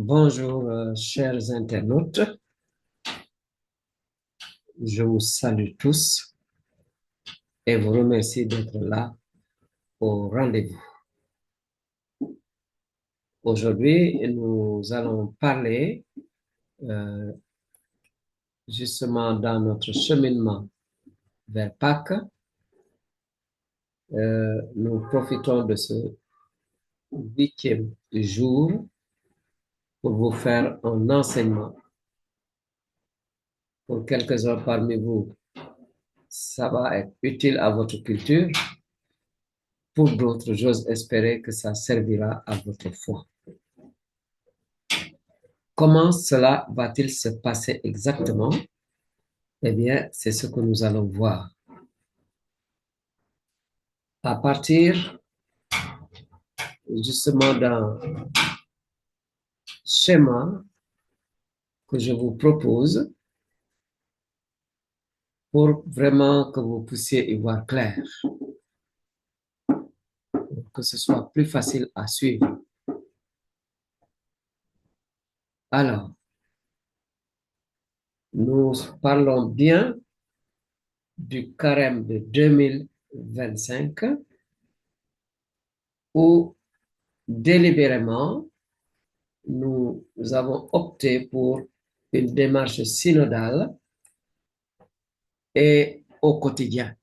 Bonjour, chers internautes. Je vous salue tous et vous remercie d'être là au rendez-vous. Aujourd'hui, nous allons parler justement dans notre cheminement vers Pâques. Nous profitons de ce 8e jour pour vous faire un enseignement. Pour quelques-uns parmi vous, ça va être utile à votre culture. Pour d'autres, j'ose espérer que ça servira à votre foi. Comment cela va-t-il se passer exactement? Eh bien, c'est ce que nous allons voir. À partir justement d'un schéma que je vous propose pour vraiment que vous puissiez y voir clair, pour que ce soit plus facile à suivre. Alors, nous parlons bien du carême de 2025 où délibérément, nous avons opté pour une démarche synodale et au quotidien.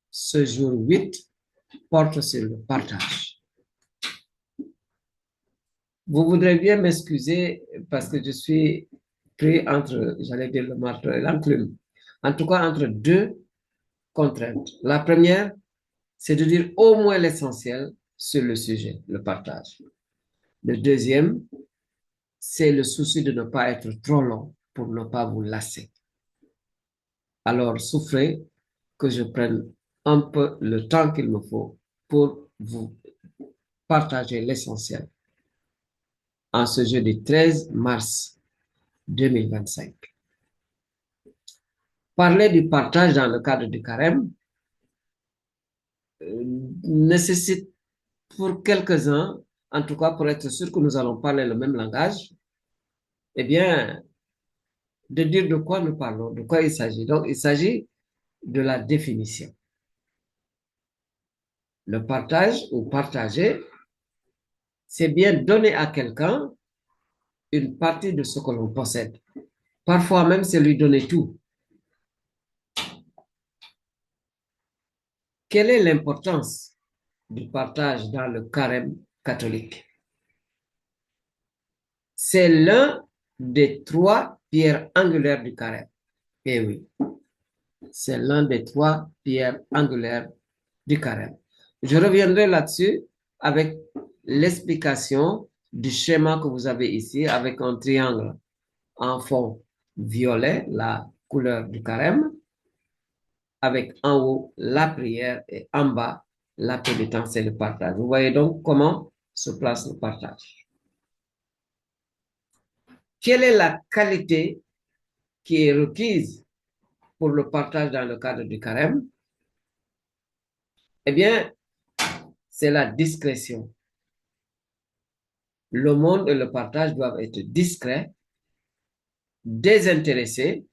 Ce jour 8 porte sur le partage. Vous voudrez bien m'excuser parce que je suis pris entre, j'allais dire le marteau et l'enclume, en tout cas entre deux contraintes. La première, c'est de dire au moins l'essentiel sur le sujet, le partage. Le deuxième, c'est le souci de ne pas être trop long pour ne pas vous lasser. Alors, souffrez que je prenne un peu le temps qu'il me faut pour vous partager l'essentiel en ce jeudi 13 mars 2025. Parler du partage dans le cadre du carême nécessite pour quelques-uns, en tout cas pour être sûr que nous allons parler le même langage, eh bien, de dire de quoi nous parlons, de quoi il s'agit. Donc, il s'agit de la définition. Le partage ou partager, c'est bien donner à quelqu'un une partie de ce que l'on possède. Parfois même, c'est lui donner tout. Quelle est l'importance du partage dans le carême catholique? C'est l'un des trois pierres angulaires du carême. Eh oui, c'est l'un des trois pierres angulaires du carême. Je reviendrai là-dessus avec l'explication du schéma que vous avez ici avec un triangle en fond violet, la couleur du carême, avec en haut la prière et en bas la pénitence et le partage. Vous voyez donc comment se place le partage. Quelle est la qualité qui est requise pour le partage dans le cadre du carême? Eh bien, c'est la discrétion. Le monde et le partage doivent être discrets, désintéressés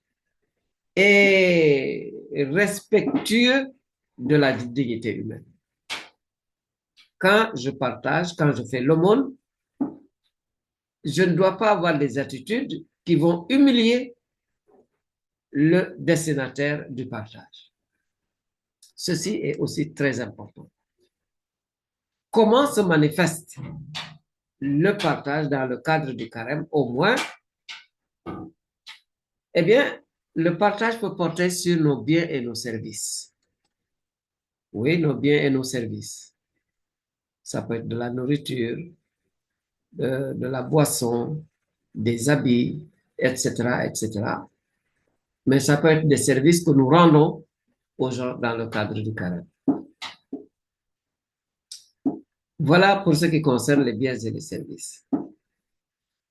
et respectueux de la dignité humaine. Quand je partage, quand je fais l'aumône, je ne dois pas avoir des attitudes qui vont humilier le destinataire du partage. Ceci est aussi très important. Comment se manifeste le partage dans le cadre du carême? Au moins, eh bien, le partage peut porter sur nos biens et nos services. Oui, nos biens et nos services. Ça peut être de la nourriture, de la boisson, des habits, etc., etc. Mais ça peut être des services que nous rendons aux gens dans le cadre du carême. Voilà pour ce qui concerne les biens et les services.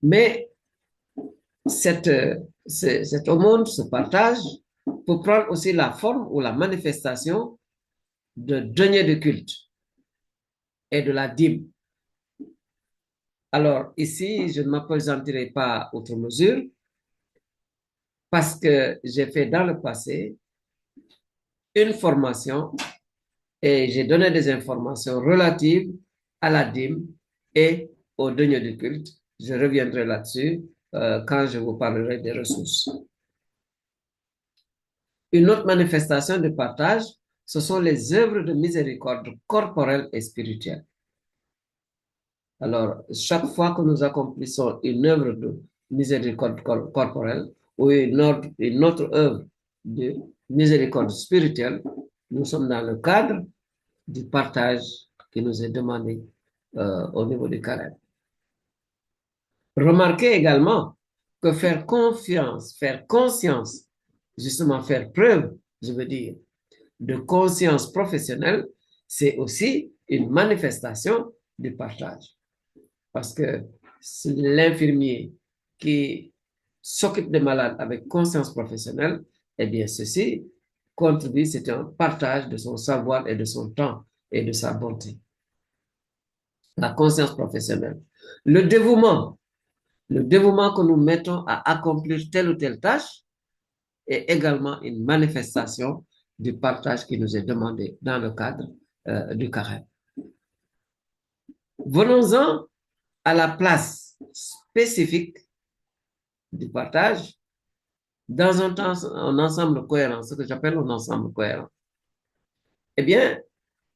Mais cette aumône, ce partage, peut prendre aussi la forme ou la manifestation de deniers de culte et de la dîme. Alors, ici, je ne m'appesantirai pas outre mesure parce que j'ai fait dans le passé une formation et j'ai donné des informations relatives à la dîme et au denier du culte. Je reviendrai là-dessus quand je vous parlerai des ressources. Une autre manifestation de partage, ce sont les œuvres de miséricorde corporelle et spirituelle. Alors, chaque fois que nous accomplissons une œuvre de miséricorde corporelle ou une autre œuvre de miséricorde spirituelle, nous sommes dans le cadre du partage qui nous est demandé au niveau du carême. Remarquez également que faire confiance, faire conscience, justement faire preuve, je veux dire, de conscience professionnelle, c'est aussi une manifestation du partage. Parce que l'infirmier qui s'occupe des malades avec conscience professionnelle, eh bien, ceci contribue, c'est un partage de son savoir et de son temps et de sa bonté. La conscience professionnelle. Le dévouement que nous mettons à accomplir telle ou telle tâche est également une manifestation du partage qui nous est demandé dans le cadre du carême. Venons-en à la place spécifique du partage dans un ensemble cohérent, ce que j'appelle un ensemble cohérent. Eh bien,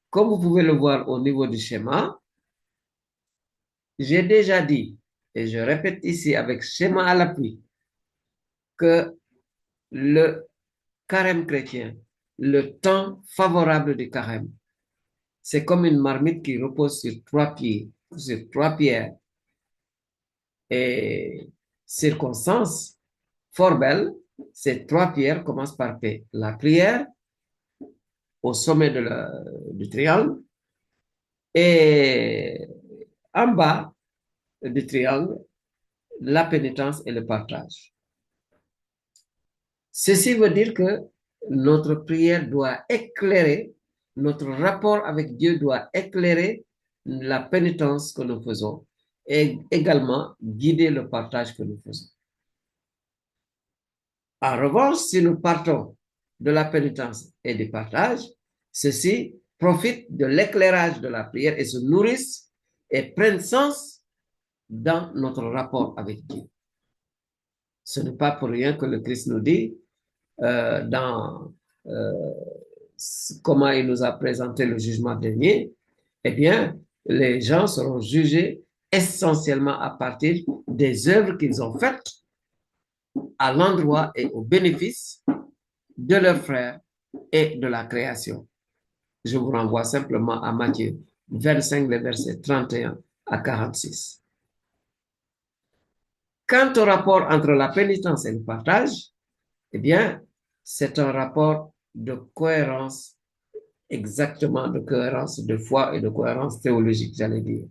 comme vous pouvez le voir au niveau du schéma, j'ai déjà dit, et je répète ici avec schéma à l'appui, que le carême chrétien, le temps favorable du carême, c'est comme une marmite qui repose sur trois pieds, sur trois pierres. Et circonstance fort belle, ces trois pierres commencent par P. La prière au sommet du triangle et en bas du triangle, la pénitence et le partage. Ceci veut dire que notre prière doit éclairer, notre rapport avec Dieu doit éclairer la pénitence que nous faisons et également guider le partage que nous faisons. En revanche, si nous partons de la pénitence et du partage, ceux-ci profitent de l'éclairage de la prière et se nourrissent et prennent sens dans notre rapport avec Dieu. Ce n'est pas pour rien que le Christ nous dit dans comment il nous a présenté le jugement dernier, eh bien, les gens seront jugés essentiellement à partir des œuvres qu'ils ont faites à l'endroit et au bénéfice de leurs frères et de la création. Je vous renvoie simplement à Matthieu 25, les versets 31 à 46. Quant au rapport entre la pénitence et le partage, eh bien, c'est un rapport de cohérence, exactement de cohérence de foi et de cohérence théologique, j'allais dire.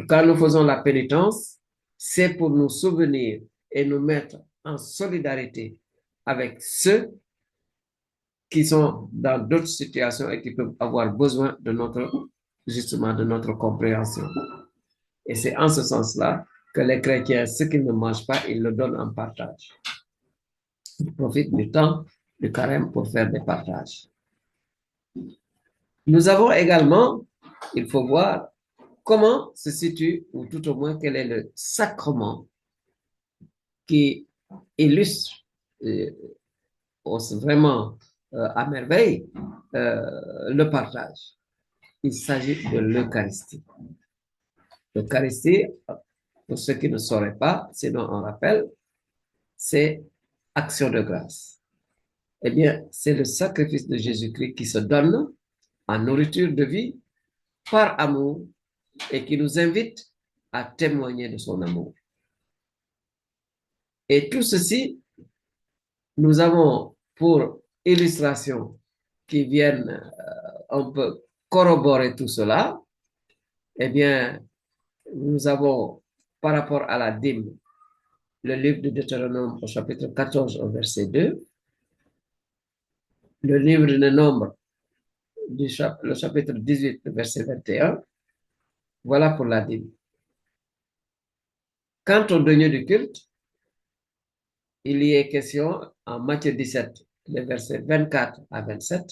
Quand nous faisons la pénitence, c'est pour nous souvenir et nous mettre en solidarité avec ceux qui sont dans d'autres situations et qui peuvent avoir besoin de justement, de notre compréhension. Et c'est en ce sens-là que les chrétiens, ce qu'ils ne mangent pas, ils le donnent en partage. Ils profitent du temps du carême pour faire des partages. Nous avons également, il faut voir comment se situe, ou tout au moins quel est le sacrement qui illustre vraiment à merveille le partage. Il s'agit de l'Eucharistie. L'Eucharistie, pour ceux qui ne sauraient pas, sinon on rappelle, c'est action de grâce. Eh bien, c'est le sacrifice de Jésus-Christ qui se donne en nourriture de vie par amour et qui nous invite à témoigner de son amour. Et tout ceci, nous avons pour illustration qui viennent un peu corroborer tout cela, eh bien, nous avons par rapport à la dîme, le livre de Deutéronome au chapitre 14 au verset 2, le livre de Nombres, le chapitre 18, verset 21, Voilà pour la dîme. Quant au denier du culte, il y est question en Matthieu 17, les versets 24 à 27.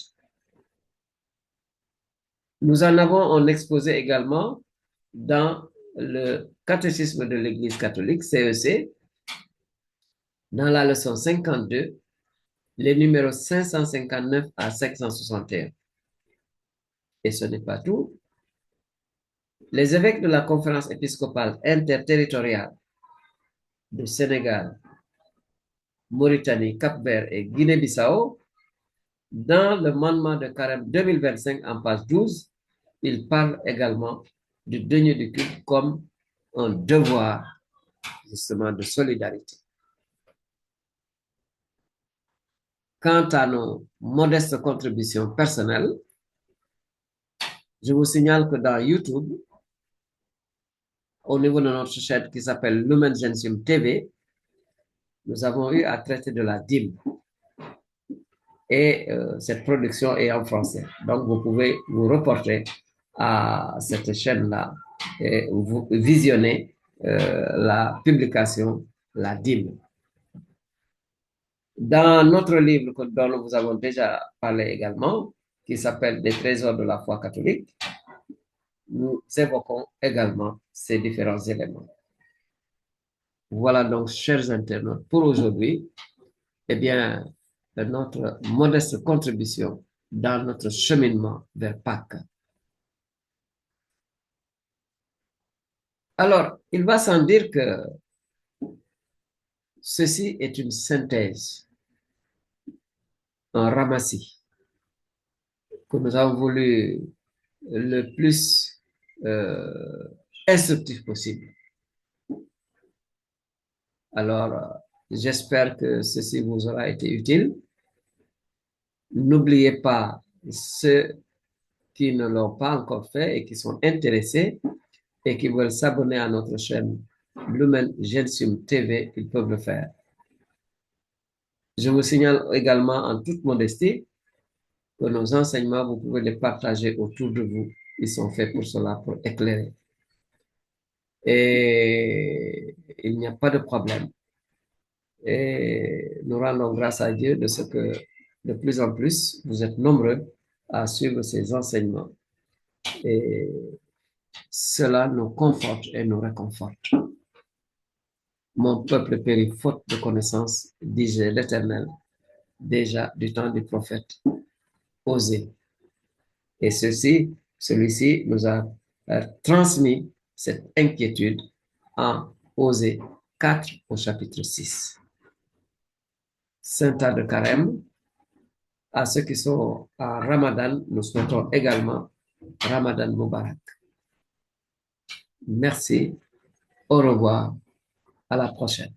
Nous en avons un exposé également dans le catéchisme de l'Église catholique, CEC, dans la leçon 52, les numéros 559 à 561. Et ce n'est pas tout. Les évêques de la conférence épiscopale interterritoriale de Sénégal, Mauritanie, Cap-Vert et Guinée-Bissau, dans le mandement de Carême 2025 en page 12, il parle également du denier du culte comme un devoir justement de solidarité. Quant à nos modestes contributions personnelles, je vous signale que dans YouTube, au niveau de notre chaîne qui s'appelle Lumen Gentium TV, nous avons eu à traiter de la dîme. Et cette production est en français. Donc, vous pouvez vous reporter à cette chaîne-là et vous visionner la publication, la dîme. Dans notre livre dont nous vous avons déjà parlé également, qui s'appelle Des trésors de la foi catholique, nous évoquons également ces différents éléments. Voilà donc, chers internautes, pour aujourd'hui, eh bien, notre modeste contribution dans notre cheminement vers Pâques. Alors, il va sans dire que ceci est une synthèse, un ramassis que nous avons voulu le plus instructif possible. Alors, j'espère que ceci vous aura été utile. N'oubliez pas ceux qui ne l'ont pas encore fait et qui sont intéressés et qui veulent s'abonner à notre chaîne Lumen Gentium TV, ils peuvent le faire. Je vous signale également en toute modestie que nos enseignements, vous pouvez les partager autour de vous. Ils sont faits pour cela, pour éclairer. Et il n'y a pas de problème. Et nous rendons grâce à Dieu de ce que de plus en plus, vous êtes nombreux à suivre ces enseignements. Et cela nous conforte et nous réconforte. Mon peuple périt faute de connaissance, disait l'Éternel, déjà du temps du prophète Osée. Et celui-ci nous a transmis cette inquiétude en Osée 4 au chapitre 6. Saint-Tas de Carême, à ceux qui sont à Ramadan, nous souhaitons également Ramadan Mubarak. Merci, au revoir, à la prochaine.